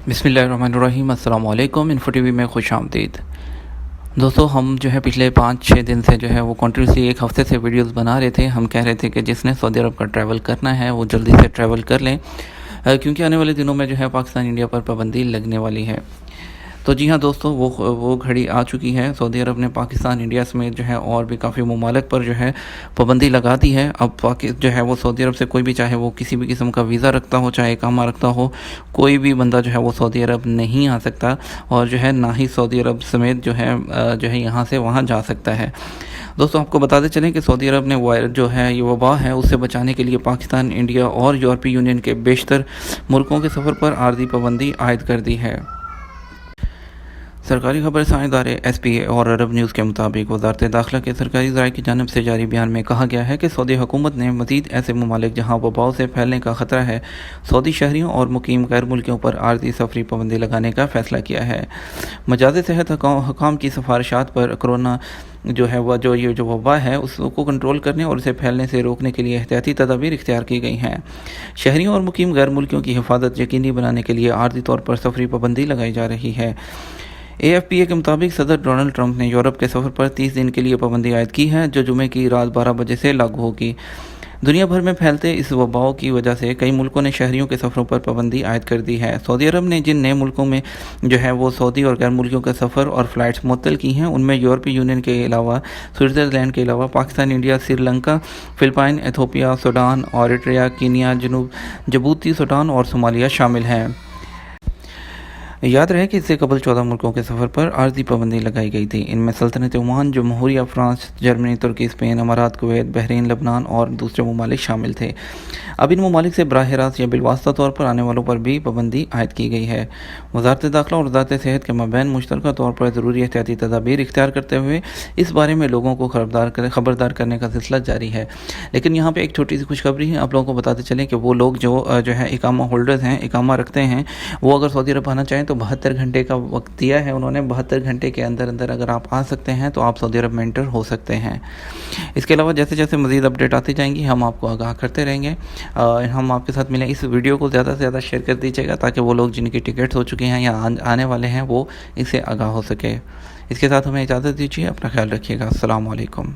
बिस्मिल्लाहिर्रहमानिर्रहीम। अस्सलाम वालेकुम। इन्फो टीवी में खुश आमदीद। दोस्तों, हम जो है पिछले 5-6 दिन से जो है वो कंटिन्यूसली एक हफ़्ते से वीडियोस बना रहे थे। हम कह रहे थे कि जिसने सऊदी अरब का ट्रैवल करना है वो जल्दी से ट्रैवल कर लें, क्योंकि आने वाले दिनों में जो है पाकिस्तान इंडिया पर पाबंदी लगने वाली है। तो जी हाँ दोस्तों, वो घड़ी आ चुकी है। सऊदी अरब ने पाकिस्तान इंडिया समेत जो है और भी काफ़ी ममालिक पर जो है पाबंदी लगा दी है। अब जो है वो सऊदी अरब से कोई भी, चाहे वो किसी भी किस्म का वीज़ा रखता हो, चाहे इकामा रखता हो, कोई भी बंदा जो है वो सऊदी अरब नहीं आ सकता, और जो है ना ही सऊदी अरब समेत जो है यहाँ से वहाँ जा सकता है। दोस्तों, आपको बताते चलें कि सऊदी अरब ने जो है ये वबा है उससे बचाने के लिए पाकिस्तान, इंडिया और यूरोपीय यूनियन के बेशतर मुल्कों के सफ़र पर आर्जी पाबंदी आयद कर दी है। सरकारी खबर साझा इदारे SPA और अरब न्यूज़ के मुताबिक वज़ारत दाखिला के सरकारी ज़राए की जानिब से जारी बयान में कहा गया है कि सऊदी हुकूमत ने मज़ीद ऐसे ममालिक जहाँ वबाओं से फैलने का ख़तरा है, सऊदी शहरियों और मुकीम गैर मुल्कियों पर आर्जी सफरी पाबंदी लगाने का फ़ैसला किया है। मजाज सेहत हकाम की सिफारिशात पर कोरोना जो है वह जो वबा है उसको कंट्रोल करने और उसे फैलने से रोकने के लिए एहतियाती तदाबीर इख्तियार की गई हैं। शहरियों और मुकीम गैर मुल्कियों की हिफाजत यकीनी बनाने के लिए आर्जी तौर पर सफरी पाबंदी लगाई जा रही है। AFPA के मुताबिक सदर डोनाल्ड ट्रंप ने यूरोप के सफ़र पर 30 दिन के लिए पाबंदी आयद की है, जो जुमे की रात 12 बजे से लागू होगी। दुनिया भर में फैलते इस वबाओं की वजह से कई मुल्कों ने शहरियों के सफ़रों पर पाबंदी आयद कर दी है। सऊदी अरब ने जिन नए मुल्कों में जो है वो सऊदी और गैर मुल्कियों के सफ़र और फ़्लाइट्स मुअत्तल की हैं, उनमें यूरोपीय यूनियन के अलावा, स्विट्ज़रलैंड के अलावा Pakistan, India, Sri Lanka, Philippine, Ethiopia, Sudan, Eritrea, Kenya, Djibouti, Sudan और सोमालिया शामिल हैं। याद रहे कि इससे कबल 14 मुल्कों के सफ़र पर आर्जी पाबंदी लगाई गई थी। इनमें सल्तनत ओमान, जमहूरिया फ्रांस, जर्मनी, तुर्की, स्पेन, अमारात, कुवैत, बहरीन, लबनान और दूसरे ममालिक शामिल थे। अब इन ममालिक से बराह रास्त या बिलवास्ता तौर पर आने वालों पर भी पाबंदी आयद की गई है। वज़ारत दाखिला और वज़ारत सेहत के माबैन मुश्तरका तौर पर ज़रूरी एहतियाती तदाबीर इख्तियार करते हुए इस बारे में लोगों को खबरदार करने का सिलसिला जारी है। लेकिन यहाँ पर एक छोटी सी खुशखबरी है, आप लोगों को बताते चलें कि वो लोग जो है इकामा होल्डर्स हैं, इकामा रखते हैं, वो अगर सऊदी अरब आना चाहें तो 72 घंटे का वक्त दिया है उन्होंने। 72 घंटे के अंदर अगर आप आ सकते हैं तो आप सऊदी अरब में एंटर हो सकते हैं। इसके अलावा जैसे जैसे मज़ीद अपडेट आती जाएंगी हम आपको आगाह करते रहेंगे। हम आपके साथ मिलें। इस वीडियो को ज़्यादा से ज़्यादा शेयर कर दीजिएगा ताकि वो लोग जिनकी टिकट्स हो चुकी हैं या आने वाले हैं वो इससे आगाह हो सके। इसके साथ हमें इजाज़त दीजिए। अपना ख्याल रखिएगा। अस्सलाम वालेकुम।